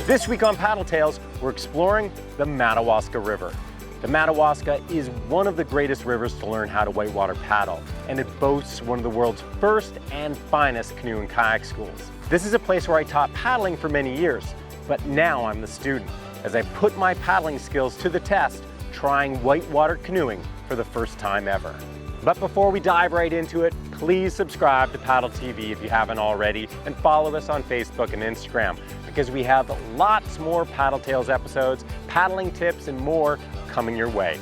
This week on Paddle Tales, we're exploring the Madawaska River. The Madawaska is one of the greatest rivers to learn how to whitewater paddle, and it boasts one of the world's first and finest canoe and kayak schools. This is a place where I taught paddling for many years, but now I'm the student, as I put my paddling skills to the test, trying whitewater canoeing for the first time ever. But before we dive right into it, please subscribe to PaddleTV if you haven't already, and follow us on Facebook and Instagram, because we have lots more Paddle Tales episodes, paddling tips, and more coming your way.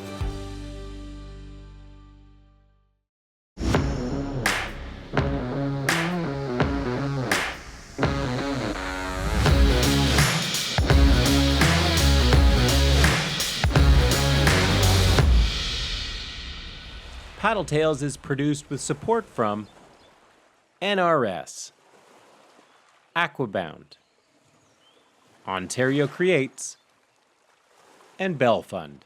Paddle Tales is produced with support from NRS, Aquabound, Ontario Creates, and Bell Fund.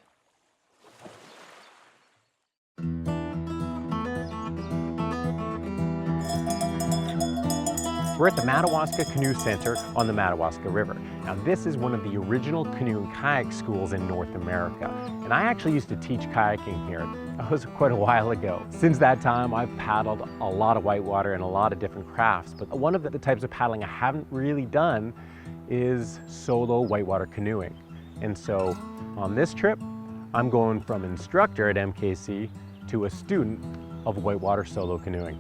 We're at the Madawaska Kanu Centre on the Madawaska River. Now this is one of the original canoe and kayak schools in North America. And I actually used to teach kayaking here. That was quite a while ago. Since that time, I've paddled a lot of whitewater and a lot of different crafts. But one of the types of paddling I haven't really done is solo whitewater canoeing. And so on this trip, I'm going from instructor at MKC to a student of whitewater solo canoeing.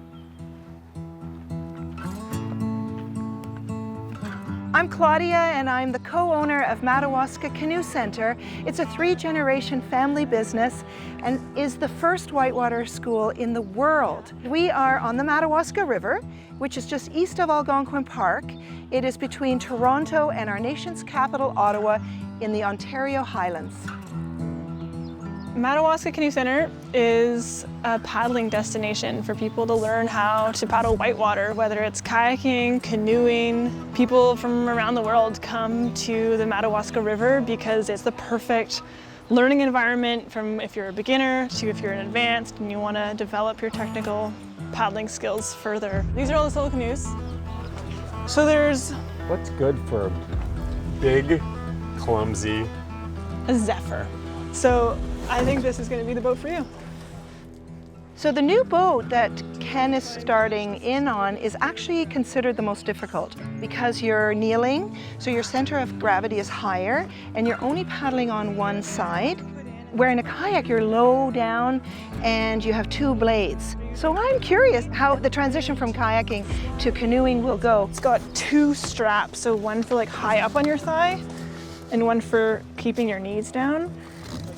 I'm Claudia, and I'm the co-owner of Madawaska Kanu Centre. It's a 3-generation family business and is the first whitewater school in the world. We are on the Madawaska River, which is just east of Algonquin Park. It is between Toronto and our nation's capital, Ottawa, in the Ontario Highlands. Madawaska Kanu Centre is a paddling destination for people to learn how to paddle whitewater, whether it's kayaking, canoeing. People from around the world come to the Madawaska River because it's the perfect learning environment, from if you're a beginner to if you're an advanced and you want to develop your technical paddling skills further. These are all the solo canoes. So there's... What's good for a big, clumsy... a Zephyr. So I think this is going to be the boat for you. So the new boat that Ken is starting in on is actually considered the most difficult because you're kneeling, so your center of gravity is higher and you're only paddling on one side. Where in a kayak you're low down and you have 2 blades. So I'm curious how the transition from kayaking to canoeing will go. It's got 2 straps, so one for like high up on your thigh and one for keeping your knees down.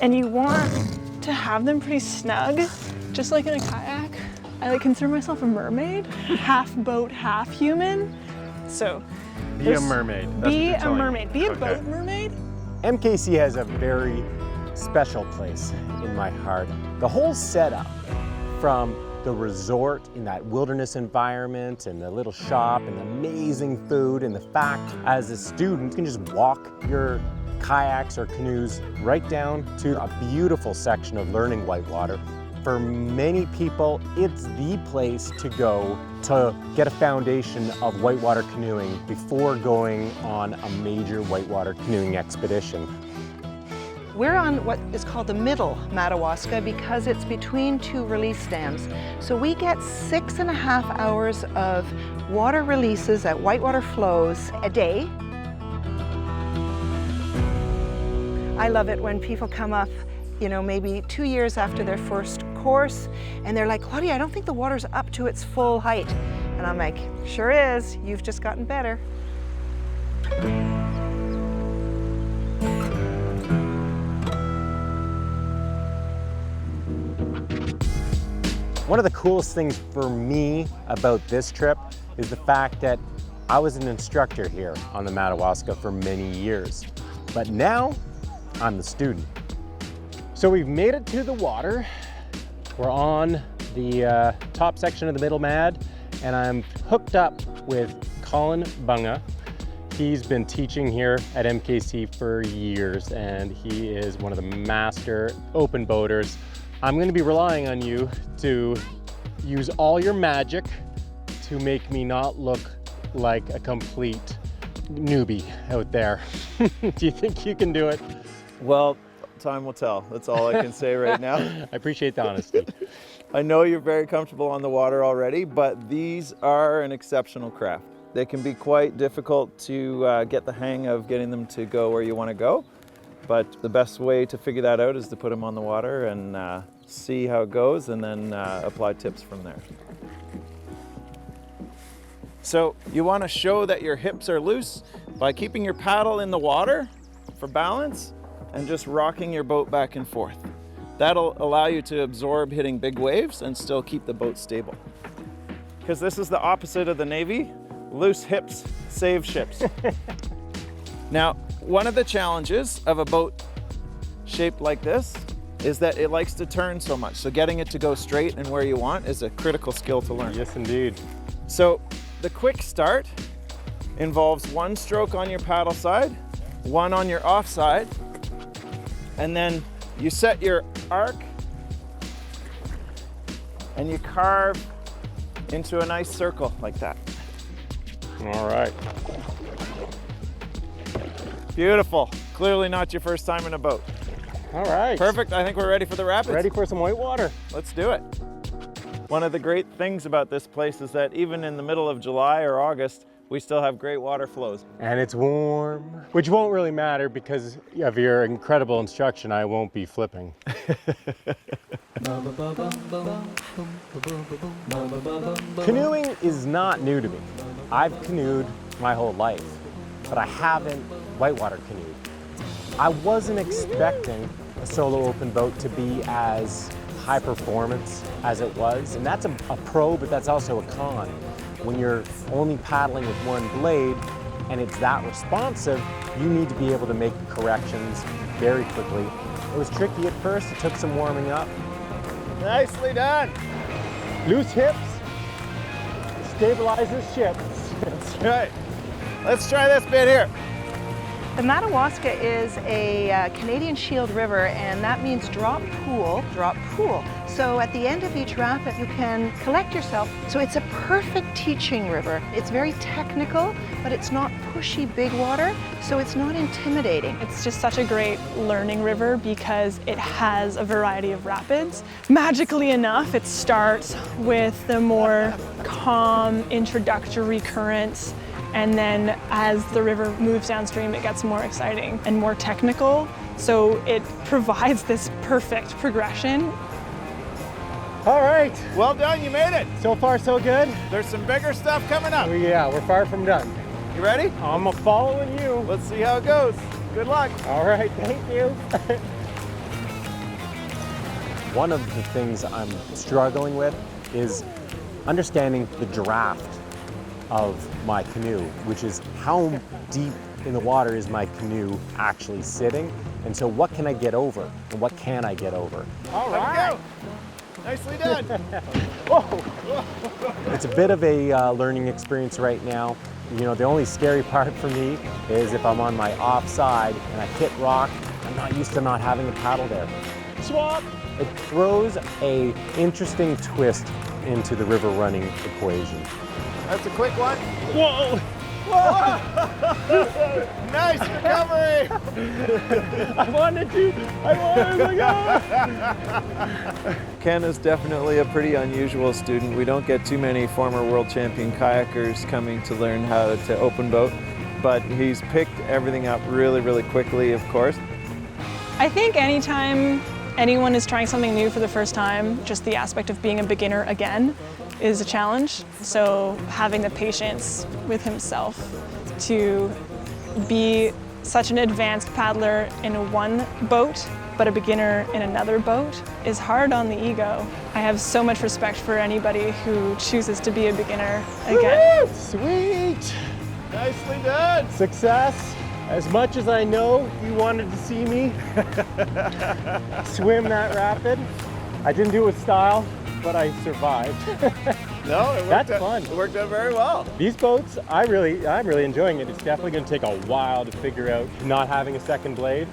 And you want to have them pretty snug, just like in a kayak. I consider myself a mermaid, half boat, half human. So be a mermaid. Be a mermaid. Be a boat mermaid. MKC has a very special place in my heart. The whole setup, from the resort in that wilderness environment and the little shop and the amazing food, and the fact as a student you can just walk your kayaks or canoes right down to a beautiful section of learning whitewater. For many people, it's the place to go to get a foundation of whitewater canoeing before going on a major whitewater canoeing expedition. We're on what is called the middle Madawaska because it's between 2 release dams. So we get 6.5 hours of water releases at whitewater flows a day. I love it when people come up, you know, maybe 2 years after their first course, and they're like, Claudia, I don't think the water's up to its full height. And I'm like, sure is, you've just gotten better. One of the coolest things for me about this trip is the fact that I was an instructor here on the Madawaska for many years, but now I'm the student. So we've made it to the water. We're on the top section of the Middle Mad, and I'm hooked up with Colin Bunga. He's been teaching here at MKC for years, and he is one of the master open boaters. I'm going to be relying on you to use all your magic to make me not look like a complete newbie out there. Do you think you can do it? Well, time will tell. That's all I can say right now. I appreciate the honesty. I know you're very comfortable on the water already, but these are an exceptional craft. They can be quite difficult to get the hang of getting them to go where you want to go. But the best way to figure that out is to put them on the water and see how it goes, and then apply tips from there. So you want to show that your hips are loose by keeping your paddle in the water for balance and just rocking your boat back and forth. That'll allow you to absorb hitting big waves and still keep the boat stable. Because this is the opposite of the Navy. Loose hips save ships. Now, one of the challenges of a boat shaped like this is that it likes to turn so much. So getting it to go straight and where you want is a critical skill to learn. Yes, indeed. So the quick start involves one stroke on your paddle side, one on your off side, and then you set your arc and you carve into a nice circle like that. All right. Beautiful. Clearly not your first time in a boat. All right. Perfect. I think we're ready for the rapids. Ready for some whitewater. Let's do it. One of the great things about this place is that even in the middle of July or August, we still have great water flows. And it's warm, which won't really matter because of your incredible instruction. I won't be flipping. Canoeing is not new to me. I've canoed my whole life, but I haven't whitewater canoed. I wasn't expecting a solo open boat to be as high performance as it was, and that's a pro, but that's also a con. When you're only paddling with one blade and it's that responsive, you need to be able to make corrections very quickly. It was tricky at first, it took some warming up. Nicely done. Loose hips stabilizes ships. That's right. Let's try this bit here. The Madawaska is a Canadian Shield river, and that means drop, pool, drop, pool. So at the end of each rapid, you can collect yourself. So it's a perfect teaching river. It's very technical, but it's not pushy big water, so it's not intimidating. It's just such a great learning river because it has a variety of rapids. Magically enough, it starts with the more calm introductory currents, and then as the river moves downstream, it gets more exciting and more technical. So it provides this perfect progression. All right. Well done, you made it. So far, so good. There's some bigger stuff coming up. Yeah, we're far from done. You ready? I'm following you. Let's see how it goes. Good luck. All right, thank you. One of the things I'm struggling with is understanding the draft of my canoe, which is how deep in the water is my canoe actually sitting, and so what can I get over and what can I get over? All right. Nicely done. Whoa. It's a bit of a learning experience right now. You know, the only scary part for me is if I'm on my offside and I hit rock, I'm not used to not having a paddle there. Swap! It throws a interesting twist into the river running equation. That's a quick one. Whoa! Whoa! Nice recovery! I wanted to go! Ken is definitely a pretty unusual student. We don't get too many former world champion kayakers coming to learn how to open boat, but he's picked everything up really, really quickly, of course. I think anytime anyone is trying something new for the first time, just the aspect of being a beginner again is a challenge. So having the patience with himself to be such an advanced paddler in one boat, but a beginner in another boat is hard on the ego. I have so much respect for anybody who chooses to be a beginner again. Woo! Sweet! Nicely done! Success. As much as I know you wanted to see me swim that rapid, I didn't do it with style, but I survived. No, it worked That's out, fun. It worked out very well. These boats, I'm really enjoying it. It's definitely going to take a while to figure out not having a second blade.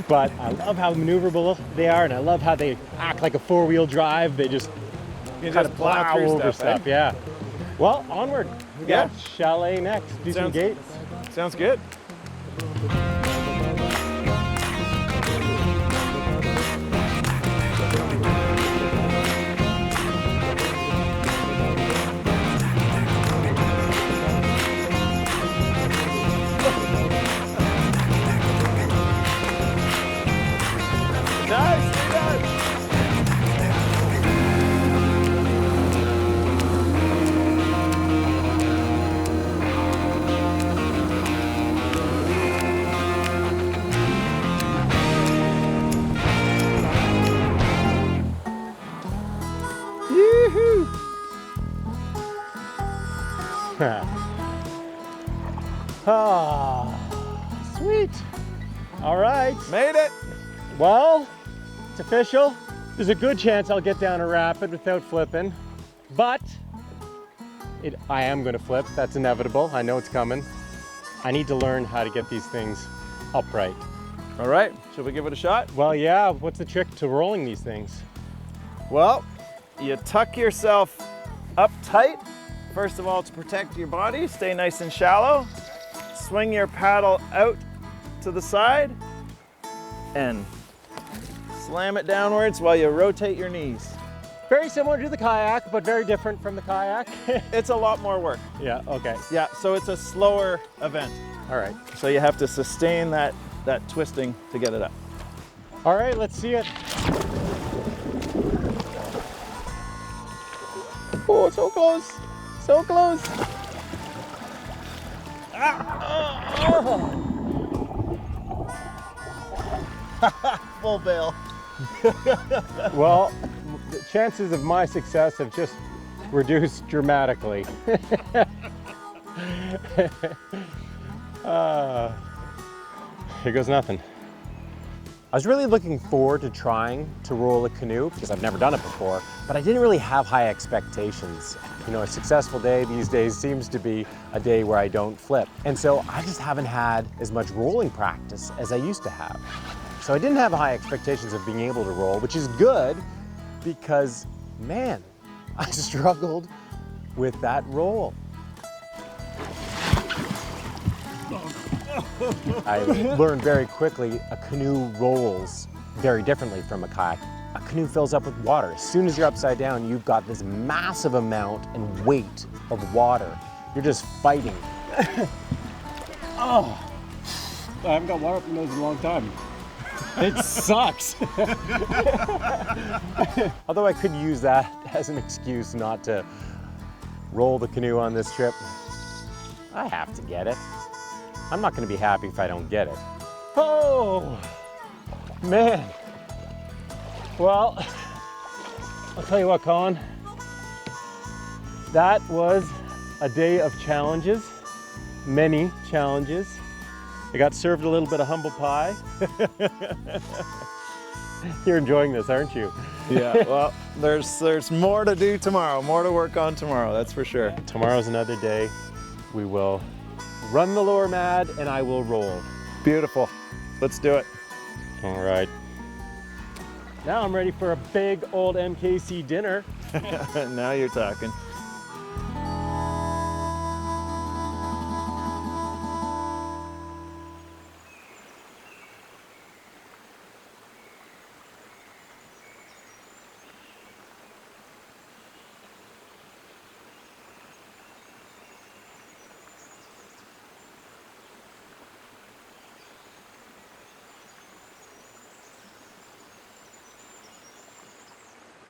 But I love how maneuverable they are, and I love how they act like a four-wheel drive. They just kind of plow over stuff. Yeah. Well, onward. We got chalet next. Do some gates. Sounds good. Ah, sweet. All right. Made it. Well, it's official. There's a good chance I'll get down a rapid without flipping, but I am going to flip. That's inevitable. I know it's coming. I need to learn how to get these things upright. All right, should we give it a shot? Well, yeah. What's the trick to rolling these things? Well, you tuck yourself up tight. First of all, to protect your body, stay nice and shallow. Swing your paddle out to the side and slam it downwards while you rotate your knees. Very similar to the kayak, but very different from the kayak. It's a lot more work. Yeah, okay. Yeah, so it's a slower event. All right. So you have to sustain that twisting to get it up. All right, let's see it. Oh, so close. So close. Full bail. Well, the chances of my success have just reduced dramatically. Here goes nothing. I was really looking forward to trying to roll a canoe because I've never done it before, but I didn't really have high expectations. You know, a successful day these days seems to be a day where I don't flip. And so I just haven't had as much rolling practice as I used to have. So I didn't have high expectations of being able to roll, which is good because, man, I struggled with that roll. I learned very quickly a canoe rolls very differently from a kayak. A canoe fills up with water. As soon as you're upside down, you've got this massive amount and weight of water. You're just fighting. Oh, I haven't got water up my nose in a long time. It sucks. Although I could use that as an excuse not to roll the canoe on this trip, I have to get it. I'm not going to be happy if I don't get it. Oh, man. Well, I'll tell you what, Colin. That was a day of challenges, many challenges. I got served a little bit of humble pie. You're enjoying this, aren't you? Yeah, well, there's more to do tomorrow, more to work on tomorrow, that's for sure. Tomorrow's another day. We will run the lure mad and I will roll. Beautiful. Let's do it. All right. Now I'm ready for a big old MKC dinner. Now you're talking.